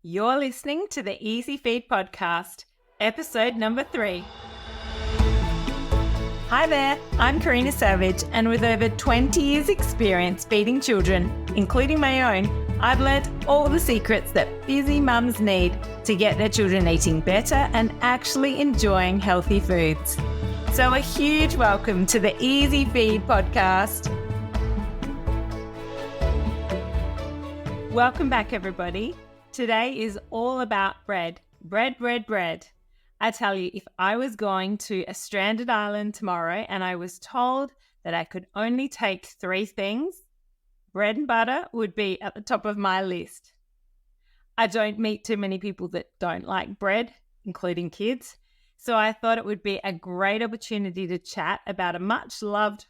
You're listening to the Easy Feed Podcast, episode number 3. Hi there, I'm Karina Savage, and with over 20 years experience feeding children, including my own, I've learned all the secrets that busy mums need to get their children eating better and actually enjoying healthy foods. So a huge welcome to the Easy Feed Podcast. Welcome back, everybody. Today is all about bread. Bread. I tell you, if I was going to a stranded island tomorrow and I was told that I could only take 3 things, bread and butter would be at the top of my list. I don't meet too many people that don't like bread, including kids. So I thought it would be a great opportunity to chat about a much loved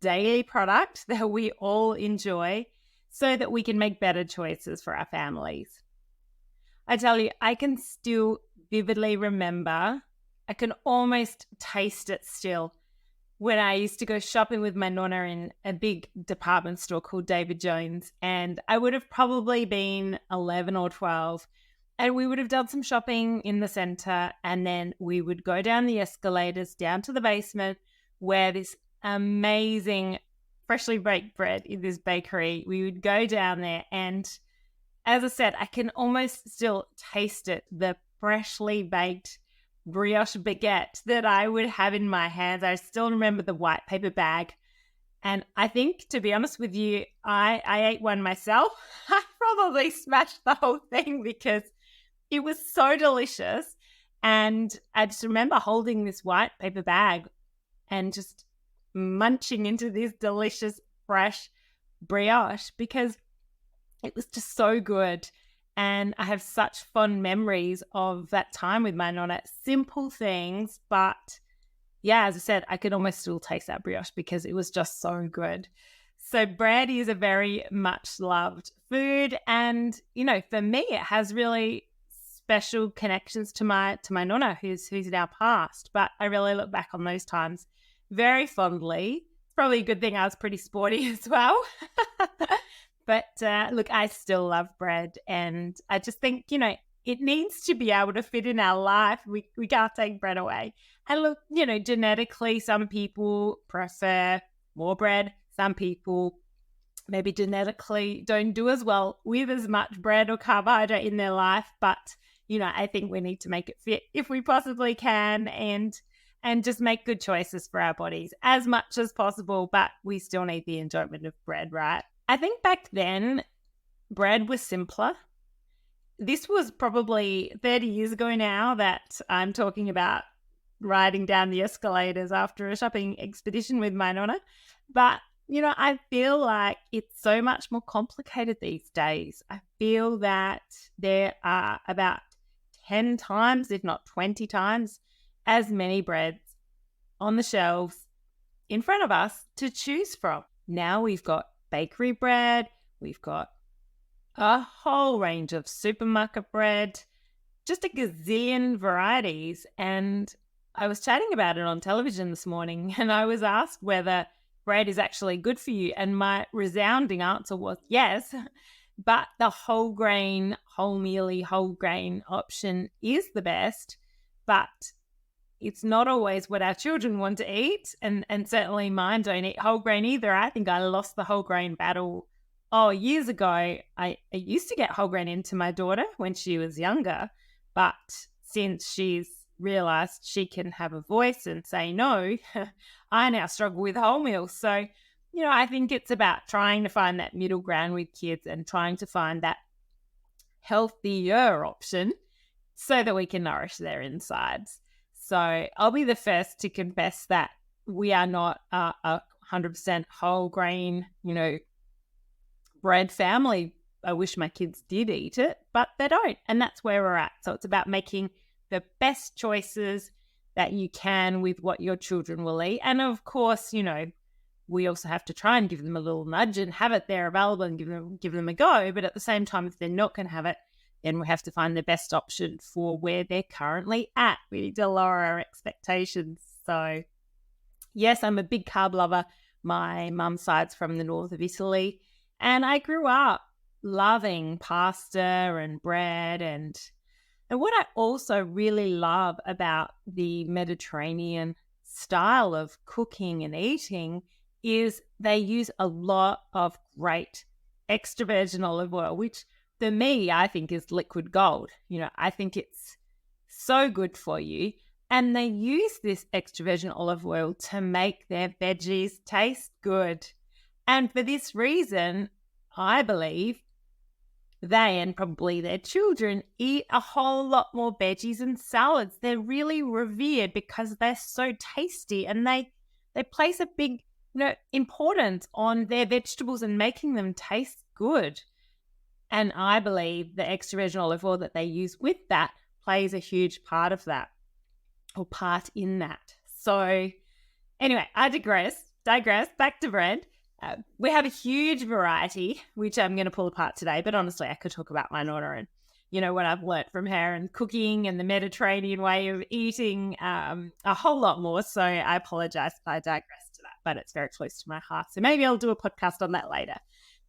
daily product that we all enjoy so that we can make better choices for our families. I tell you, I can still vividly remember, I can almost taste it still, when I used to go shopping with my Nonna in a big department store called David Jones, and I would have probably been 11 or 12, and we would have done some shopping in the centre, and then we would go down the escalators down to the basement where this amazing freshly baked bread in this bakery, we would go down there, and as I said, I can almost still taste it, the freshly baked brioche baguette that I would have in my hands. I still remember the white paper bag. And I think, to be honest with you, I ate one myself. I probably smashed the whole thing because it was so delicious. And I just remember holding this white paper bag and just munching into this delicious, fresh brioche because it was just so good. And I have such fond memories of that time with my Nonna. Simple things, but yeah, as I said, I could almost still taste that brioche because it was just so good. So bread is a very much loved food. And, you know, for me, it has really special connections to my Nonna who's now passed. But I really look back on those times very fondly. It's probably a good thing I was pretty sporty as well. But look, I still love bread, and I just think, you know, it needs to be able to fit in our life. We can't take bread away. And look, you know, genetically, some people prefer more bread. Some people maybe genetically don't do as well with as much bread or carbohydrate in their life. But, you know, I think we need to make it fit if we possibly can and just make good choices for our bodies as much as possible. But we still need the enjoyment of bread, right? I think back then, bread was simpler. This was probably 30 years ago now that I'm talking about riding down the escalators after a shopping expedition with my Nonna. But, you know, I feel like it's so much more complicated these days. I feel that there are about 10 times, if not 20 times, as many breads on the shelves in front of us to choose from. Now we've got bakery bread, we've got a whole range of supermarket bread, just a gazillion varieties. And I was chatting about it on television this morning, and I was asked whether bread is actually good for you. And my resounding answer was yes, but the whole grain, wholemealy, whole grain option is the best, but it's not always what our children want to eat, and certainly mine don't eat whole grain either. I think I lost the whole grain battle years ago. I used to get whole grain into my daughter when she was younger, but since she's realised she can have a voice and say no, I now struggle with wholemeal. So, you know, I think it's about trying to find that middle ground with kids and trying to find that healthier option so that we can nourish their insides. So I'll be the first to confess that we are not a 100% whole grain, you know, bread family. I wish my kids did eat it, but they don't. And that's where we're at. So it's about making the best choices that you can with what your children will eat. And of course, you know, we also have to try and give them a little nudge and have it there available and give them a go. But at the same time, if they're not going to have it, then we have to find the best option for where they're currently at. We need to lower our expectations. So, yes, I'm a big carb lover. My mum's side's from the north of Italy, and I grew up loving pasta and bread. And what I also really love about the Mediterranean style of cooking and eating is they use a lot of great extra virgin olive oil, which for me, I think is liquid gold. I think it's so good for you. And they use this extra virgin olive oil to make their veggies taste good. And for this reason, I believe they and probably their children eat a whole lot more veggies and salads. They're really revered because they're so tasty, and they place a big importance on their vegetables and making them taste good. And I believe the extra virgin olive oil that they use with that plays a huge part of that, or part in that. So anyway, I digress, back to bread. We have a huge variety, which I'm going to pull apart today, but honestly, I could talk about my Nonna and, what I've learnt from her and cooking and the Mediterranean way of eating a whole lot more. So I apologize if I digress to that, but it's very close to my heart. So maybe I'll do a podcast on that later.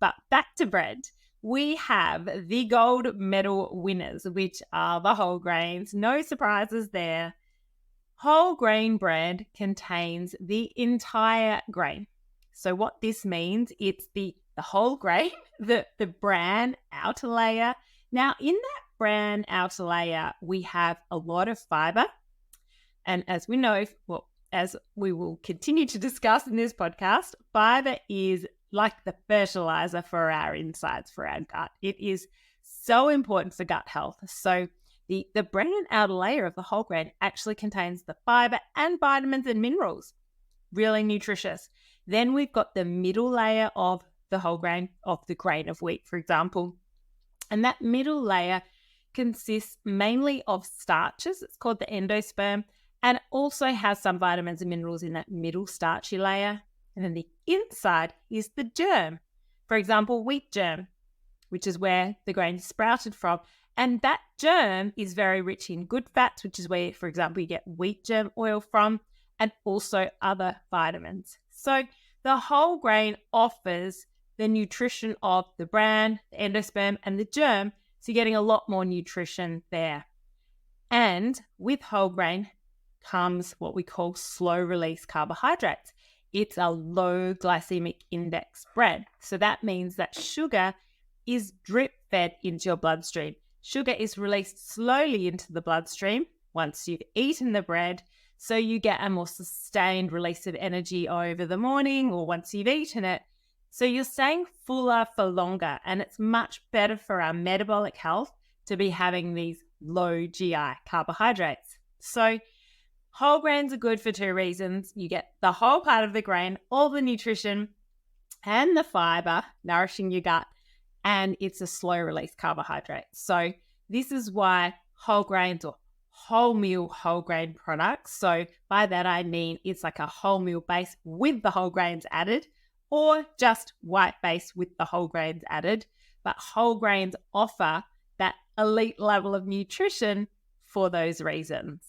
But back to bread. We have the gold medal winners, which are the whole grains. No surprises there. Whole grain bread contains the entire grain. So what this means, it's the whole grain, the bran outer layer. Now, in that bran outer layer, we have a lot of fiber. And as we know, as we will continue to discuss in this podcast, fiber is like the fertilizer for our insides, for our gut. It is so important for gut health. So the bran outer layer of the whole grain actually contains the fiber and vitamins and minerals. Really nutritious. Then we've got the middle layer of the whole grain, of the grain of wheat, for example. And that middle layer consists mainly of starches. It's called the endosperm. And it also has some vitamins and minerals in that middle starchy layer. And then the inside is the germ. For example, wheat germ, which is where the grain is sprouted from. And that germ is very rich in good fats, which is where, for example, you get wheat germ oil from, and also other vitamins. So the whole grain offers the nutrition of the bran, the endosperm, and the germ. So you're getting a lot more nutrition there. And with whole grain comes what we call slow release carbohydrates. It's a low glycemic index bread. So that means that sugar is drip fed into your bloodstream. Sugar is released slowly into the bloodstream once you've eaten the bread. So you get a more sustained release of energy over the morning or once you've eaten it. So you're staying fuller for longer, and it's much better for our metabolic health to be having these low GI carbohydrates. So whole grains are good for two reasons. You get the whole part of the grain, all the nutrition and the fiber nourishing your gut, and it's a slow release carbohydrate. So this is why whole grains or wholemeal whole grain products, so by that I mean it's like a wholemeal base with the whole grains added, or just white base with the whole grains added, but whole grains offer that elite level of nutrition for those reasons.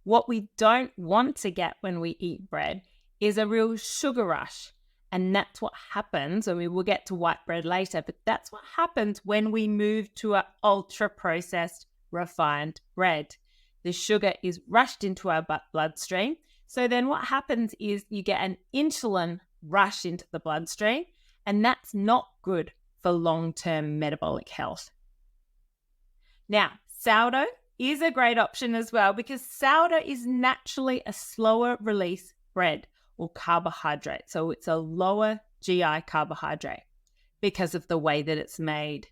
What we don't want to get when we eat bread is a real sugar rush. And that's what happens, and we will get to white bread later, but that's what happens when we move to an ultra-processed, refined bread. The sugar is rushed into our bloodstream. So then what happens is you get an insulin rush into the bloodstream, and that's not good for long-term metabolic health. Now, sourdough is a great option as well, because sourdough is naturally a slower release bread or carbohydrate. So it's a lower GI carbohydrate because of the way that it's made.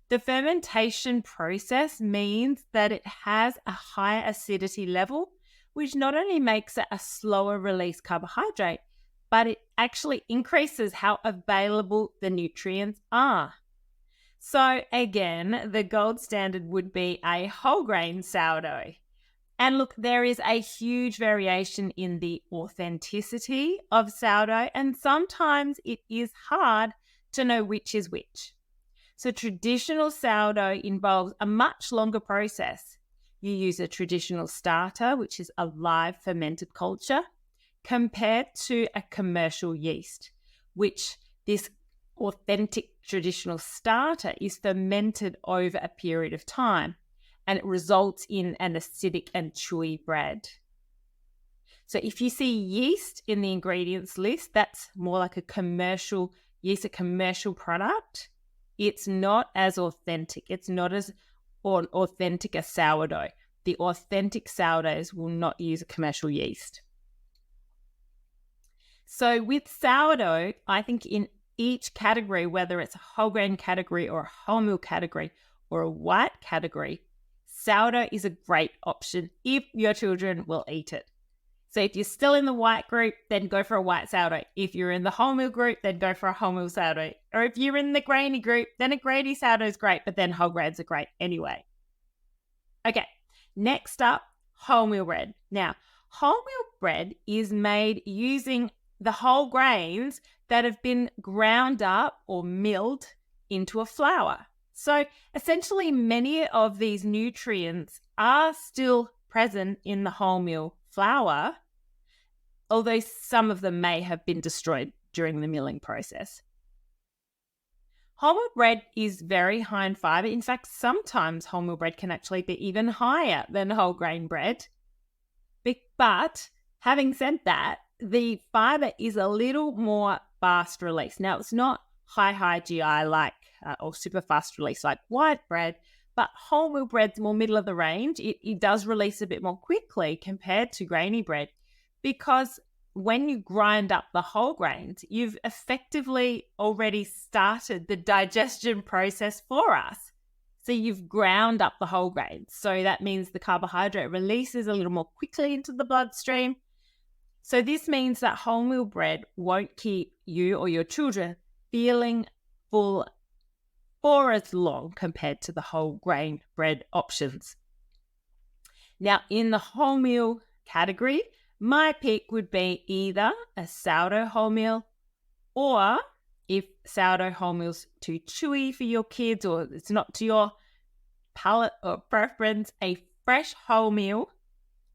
The fermentation process means that it has a higher acidity level, which not only makes it a slower release carbohydrate, but it actually increases how available the nutrients are. So again, the gold standard would be a whole grain sourdough. And look, there is a huge variation in the authenticity of sourdough, and sometimes it is hard to know which is which. So traditional sourdough involves a much longer process. You use a traditional starter, which is a live fermented culture, compared to a commercial yeast, which this authentic traditional starter is fermented over a period of time, and it results in an acidic and chewy bread. So if you see yeast in the ingredients list, that's more like a commercial yeast, a commercial product. It's not as authentic. It's not as authentic as sourdough. The authentic sourdoughs will not use a commercial yeast. So with sourdough, I think in each category, whether it's a whole grain category or a wholemeal category or a white category, sourdough is a great option if your children will eat it. So if you're still in the white group, then go for a white sourdough. If you're in the wholemeal group, then go for a wholemeal sourdough. Or if you're in the grainy group, then a grainy sourdough is great, but then whole grains are great anyway. Okay, next up, wholemeal bread. Now, wholemeal bread is made using the whole grains that have been ground up or milled into a flour. So essentially, many of these nutrients are still present in the wholemeal flour, although some of them may have been destroyed during the milling process. Wholemeal bread is very high in fiber. In fact, sometimes wholemeal bread can actually be even higher than whole grain bread. But having said that, the fiber is a little more fast release. Now, it's not high GI like or super fast release like white bread, but wholemeal bread's more middle of the range. It does release a bit more quickly compared to grainy bread, because when you grind up the whole grains, you've effectively already started the digestion process for us. So you've ground up the whole grains. So that means the carbohydrate releases a little more quickly into the bloodstream. So this means that wholemeal bread won't keep you or your children feeling full for as long compared to the whole grain bread options. Now, in the wholemeal category, my pick would be either a sourdough wholemeal, or if sourdough wholemeal's too chewy for your kids or it's not to your palate or preference, a fresh wholemeal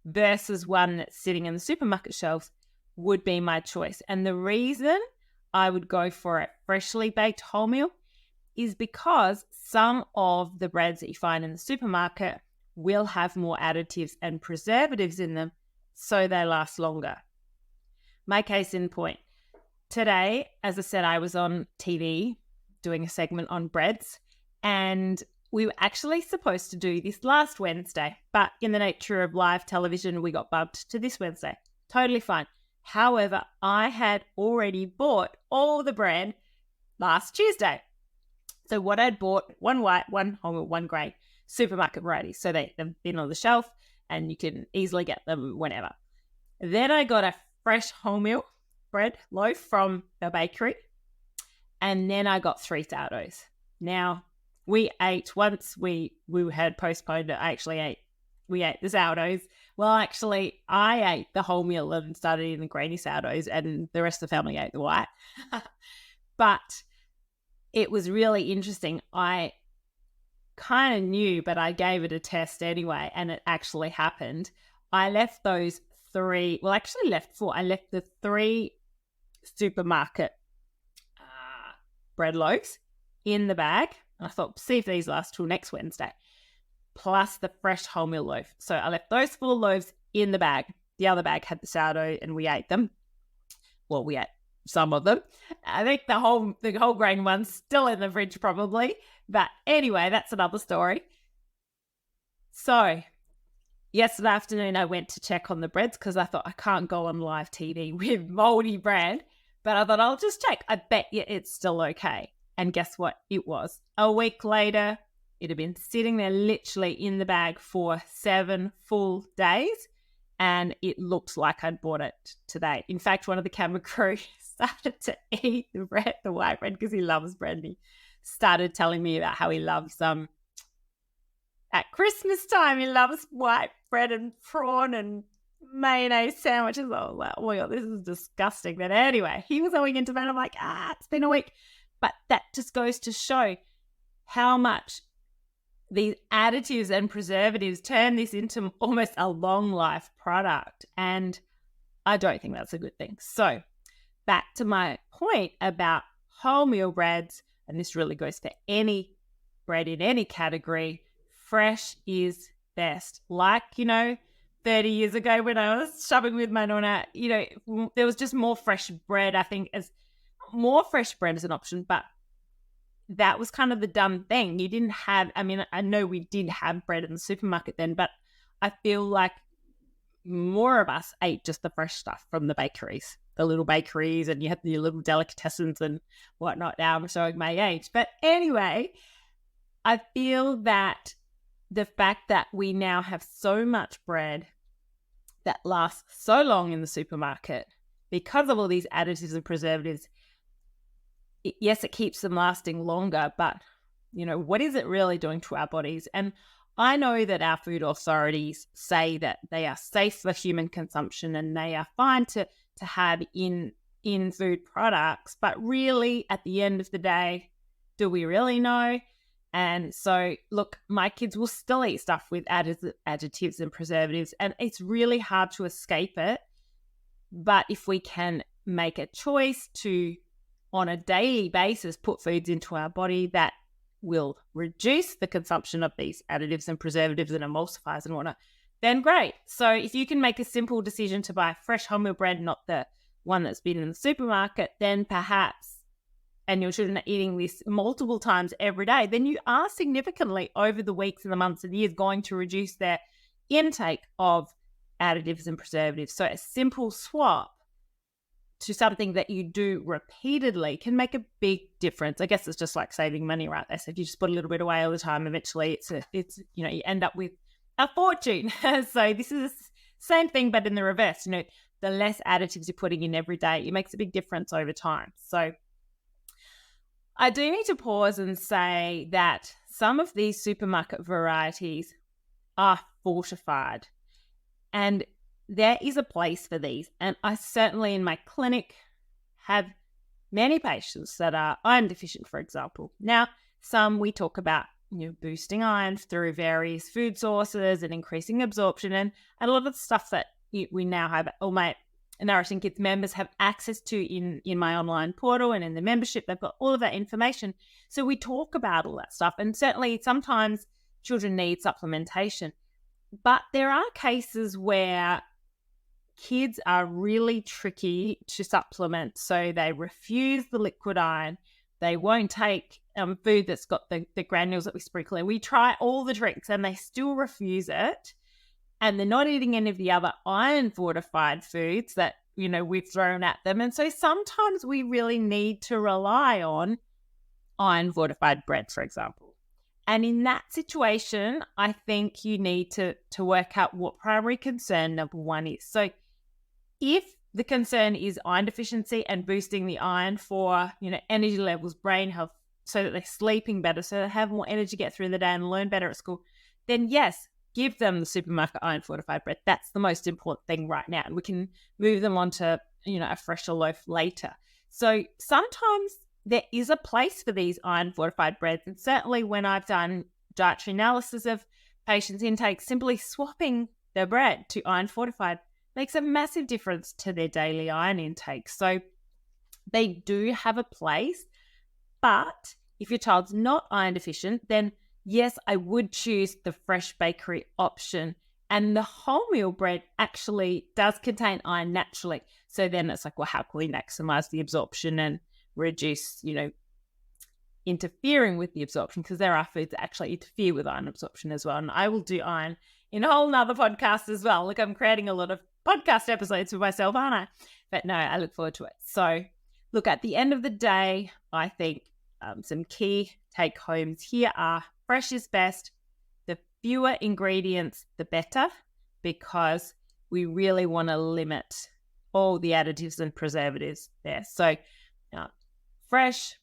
versus one that's sitting in the supermarket shelves would be my choice. And the reason I would go for a freshly baked wholemeal is because some of the breads that you find in the supermarket will have more additives and preservatives in them, so they last longer. My case in point. Today, as I said, I was on TV doing a segment on breads, and we were actually supposed to do this last Wednesday, but in the nature of live television, we got bumped to this Wednesday. Totally fine. However, I had already bought all the bread last Tuesday. So what I'd bought, one white, one wholemeal, one grain, supermarket varieties. So they've been on the shelf and you can easily get them whenever. Then I got a fresh wholemeal bread loaf from the bakery, and then I got 3 sourdoughs. Now, we ate once we had postponed it. We ate the sourdoughs. Well, actually, I ate the wholemeal and started eating the grainy sourdoughs, and the rest of the family ate the white. But it was really interesting. I kind of knew, but I gave it a test anyway, and it actually happened. I left those 3, well, actually left 4. I left the 3 supermarket bread loaves in the bag. And I thought, see if these last till next Wednesday, plus the fresh wholemeal loaf. So I left those 4 loaves in the bag. The other bag had the sourdough and we ate them. Well, we ate some of them. I think the whole grain one's still in the fridge probably. But anyway, that's another story. So yesterday afternoon, I went to check on the breads because I thought I can't go on live TV with moldy bread. But I thought I'll just check. I bet you it's still okay. And guess what? It was. A week later, it had been sitting there literally in the bag for 7 full days. And it looked like I'd bought it today. In fact, one of the camera crew started to eat the bread, the white bread, because he loves bread. And he started telling me about how he loves at Christmas time, he loves white bread and prawn and mayonnaise sandwiches. Oh, wow, oh my God, this is disgusting. But anyway, he was going into bed. I'm like, it's been a week. But that just goes to show how much these additives and preservatives turn this into almost a long life product. And I don't think that's a good thing. So back to my point about wholemeal breads, and this really goes for any bread in any category, fresh is best. Like, 30 years ago when I was shopping with my Nonna, there was just more fresh bread, I think, as more fresh bread as an option, but that was kind of the dumb thing. You didn't have, I know we did have bread in the supermarket then, but I feel like more of us ate just the fresh stuff from the bakeries, the little bakeries, and you had your little delicatessens and whatnot. Now I'm showing my age. But anyway, I feel that the fact that we now have so much bread that lasts so long in the supermarket because of all these additives and preservatives, yes, it keeps them lasting longer, but, what is it really doing to our bodies? And I know that our food authorities say that they are safe for human consumption and they are fine to have in food products, but really at the end of the day, do we really know? And so, look, my kids will still eat stuff with additives and preservatives, and it's really hard to escape it. But if we can make a choice to, on a daily basis, put foods into our body that will reduce the consumption of these additives and preservatives and emulsifiers and whatnot, then great. So if you can make a simple decision to buy fresh wholemeal bread, not the one that's been in the supermarket, then perhaps, and your children are eating this multiple times every day, then you are significantly over the weeks and the months and years going to reduce their intake of additives and preservatives. So a simple swap to something that you do repeatedly can make a big difference. I guess it's just like saving money, right? They said you just put a little bit away all the time. Eventually it's you end up with a fortune. So this is the same thing, but in the reverse. The less additives you're putting in every day, it makes a big difference over time. So I do need to pause and say that some of these supermarket varieties are fortified, and there is a place for these. And I certainly in my clinic have many patients that are iron deficient, for example. Now, some we talk about, boosting iron through various food sources and increasing absorption, and a lot of the stuff that we now have, all my Nourishing Kids members have access to in my online portal and in the membership. They've got all of that information. So we talk about all that stuff. And certainly sometimes children need supplementation. But there are cases where kids are really tricky to supplement. So they refuse the liquid iron. They won't take food that's got the granules that we sprinkle in. We try all the tricks and they still refuse it. And they're not eating any of the other iron-fortified foods that, we've thrown at them. And so sometimes we really need to rely on iron-fortified bread, for example. And in that situation, I think you need to work out what primary concern number one is. So if the concern is iron deficiency and boosting the iron for, energy levels, brain health, so that they're sleeping better, so they have more energy to get through the day and learn better at school, then yes, give them the supermarket iron fortified bread. That's the most important thing right now. And we can move them on to, a fresher loaf later. So sometimes there is a place for these iron fortified breads. And certainly when I've done dietary analysis of patients' intake, simply swapping their bread to iron fortified makes a massive difference to their daily iron intake. So they do have a place, but if your child's not iron deficient, then yes, I would choose the fresh bakery option. And the wholemeal bread actually does contain iron naturally. So then it's like, well, how can we maximize the absorption and reduce, interfering with the absorption? Because there are foods that actually interfere with iron absorption as well. And I will do iron in a whole nother podcast as well. Look, I'm creating a lot of podcast episodes for myself, aren't I? But no, I look forward to it. So look, at the end of the day, I think some key take homes here are fresh is best. The fewer ingredients, the better, because we really want to limit all the additives and preservatives there. So fresh,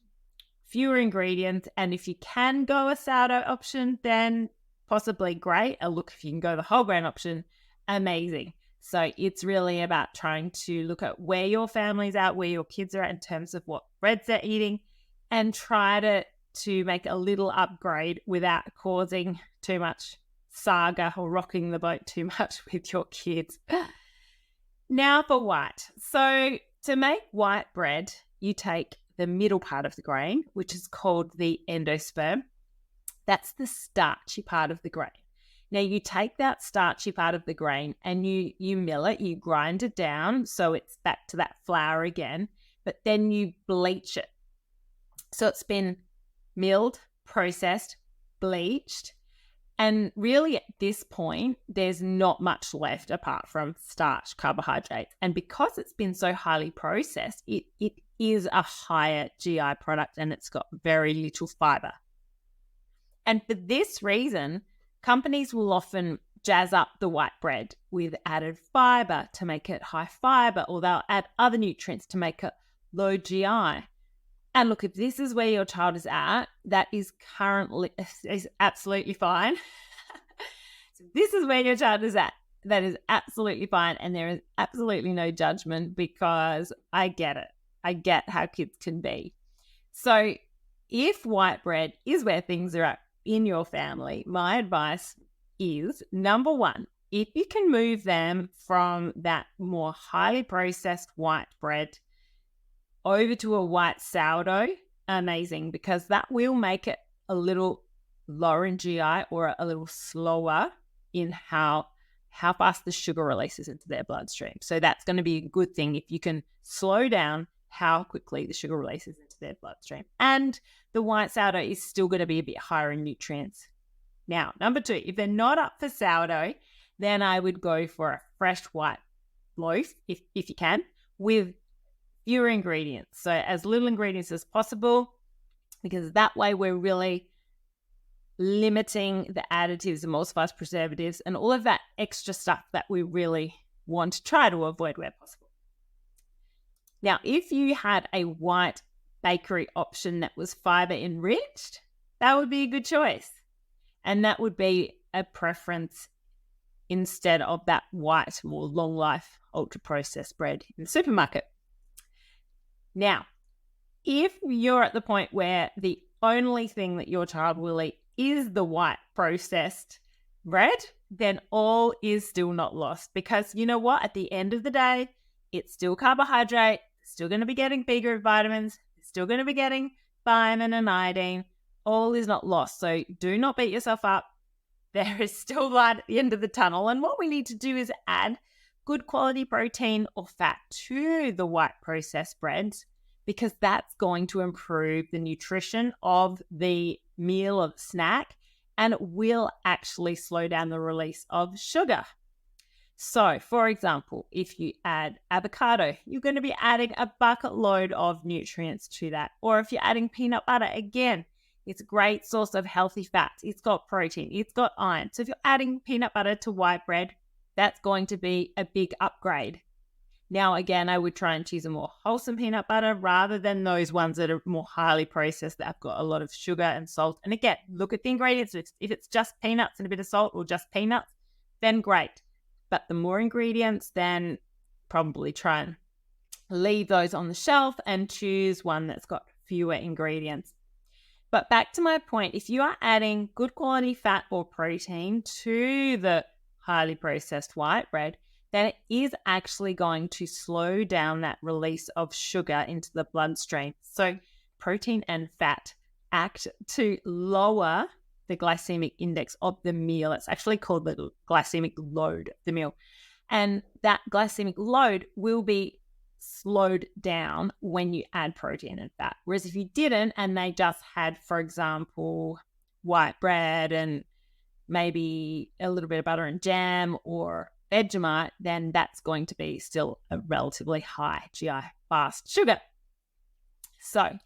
fewer ingredients. And if you can go a sourdough option, then possibly great. Look, if you can go the whole grain option, amazing. So it's really about trying to look at where your family's at, where your kids are at in terms of what breads they're eating, and try to make a little upgrade without causing too much saga or rocking the boat too much with your kids. Now for white. So to make white bread, you take the middle part of the grain, which is called the endosperm. That's the starchy part of the grain. Now you take that starchy part of the grain and you mill it, you grind it down so it's back to that flour again, but then you bleach it. So it's been milled, processed, bleached, and really at this point, there's not much left apart from starch, carbohydrates. And because it's been so highly processed, it is a higher GI product and it's got very little fiber. And for this reason, companies will often jazz up the white bread with added fiber to make it high fiber, or they'll add other nutrients to make it low GI. And look, if this is where your child is at, that is absolutely fine. So this is where your child is at. That is absolutely fine. And there is absolutely no judgment because I get it. I get how kids can be. So if white bread is where things are at in your family, my advice is, number one, if you can move them from that more highly processed white bread over to a white sourdough, amazing, because that will make it a little lower in GI or a little slower in how fast the sugar releases into their bloodstream. So that's going to be a good thing if you can slow down how quickly the sugar releases into their bloodstream. And the white sourdough is still going to be a bit higher in nutrients. Now, number two, if they're not up for sourdough, then I would go for a fresh white loaf, if you can, with fewer ingredients. So as little ingredients as possible, because that way we're really limiting the additives, emulsifiers, preservatives, and all of that extra stuff that we really want to try to avoid where possible. Now, if you had a white bakery option that was fiber enriched, that would be a good choice. And that would be a preference instead of that white, more long life, ultra processed bread in the supermarket. Now, if you're at the point where the only thing that your child will eat is the white processed bread, then all is still not lost, because you know what? At the end of the day, it's still carbohydrate, still going to be getting B group vitamins, still going to be getting thiamine and iodine. All is not lost. So do not beat yourself up. There is still light at the end of the tunnel. And what we need to do is add good quality protein or fat to the white processed breads, because that's going to improve the nutrition of the meal or the snack, and it will actually slow down the release of sugar. So, for example, if you add avocado, you're going to be adding a bucket load of nutrients to that. Or if you're adding peanut butter, again, it's a great source of healthy fats. It's got protein, it's got iron. So if you're adding peanut butter to white bread, that's going to be a big upgrade. Now, again, I would try and choose a more wholesome peanut butter rather than those ones that are more highly processed that have got a lot of sugar and salt. And again, look at the ingredients. If it's just peanuts and a bit of salt, or just peanuts, then great. But the more ingredients, then probably try and leave those on the shelf and choose one that's got fewer ingredients. But back to my point, if you are adding good quality fat or protein to the highly processed white bread, then it is actually going to slow down that release of sugar into the bloodstream. So protein and fat act to lower the glycemic index of the meal. It's actually called the glycemic load of the meal. And that glycemic load will be slowed down when you add protein and fat. Whereas if you didn't, and they just had, for example, white bread and maybe a little bit of butter and jam or Vegemite, then that's going to be still a relatively high GI fast sugar. So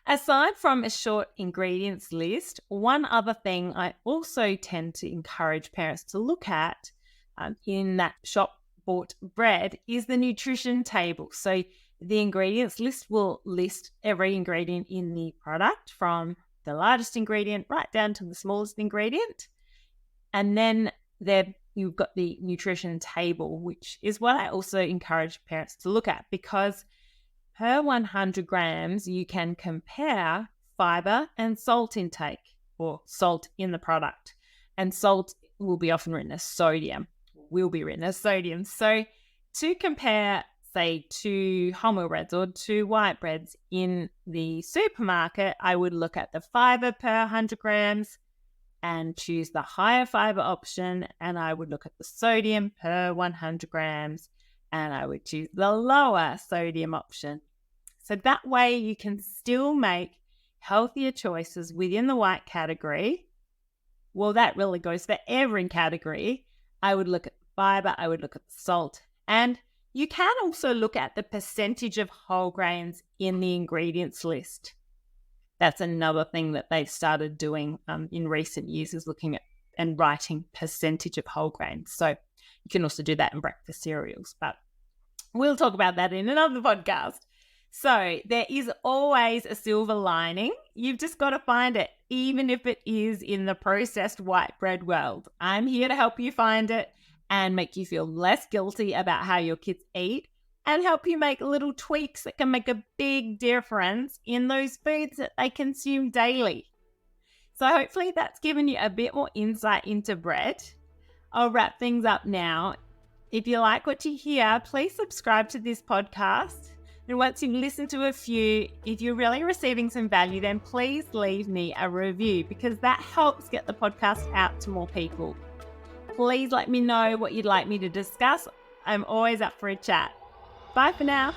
aside from a short ingredients list, one other thing I also tend to encourage parents to look at in that shop bought bread is the nutrition table. So the ingredients list will list every ingredient in the product, from the largest ingredient right down to the smallest ingredient. And then you've got the nutrition table, which is what I also encourage parents to look at, because per 100 grams, you can compare fiber and salt intake, or salt in the product. And salt will be often written as sodium, So to compare say 2 wholemeal breads or 2 white breads in the supermarket, I would look at the fiber per 100 grams and choose the higher fiber option. And I would look at the sodium per 100 grams and I would choose the lower sodium option. So that way you can still make healthier choices within the white category. Well, that really goes for every category. I would look at fiber, I would look at salt, and you can also look at the percentage of whole grains in the ingredients list. That's another thing that they've started doing in recent years, is looking at and writing percentage of whole grains. So you can also do that in breakfast cereals, but we'll talk about that in another podcast. So there is always a silver lining. You've just got to find it, even if it is in the processed white bread world. I'm here to help you find it and make you feel less guilty about how your kids eat and help you make little tweaks that can make a big difference in those foods that they consume daily. So hopefully that's given you a bit more insight into bread. I'll wrap things up now. If you like what you hear, please subscribe to this podcast. And once you've listened to a few, if you're really receiving some value, then please leave me a review, because that helps get the podcast out to more people. Please let me know what you'd like me to discuss. I'm always up for a chat. Bye for now.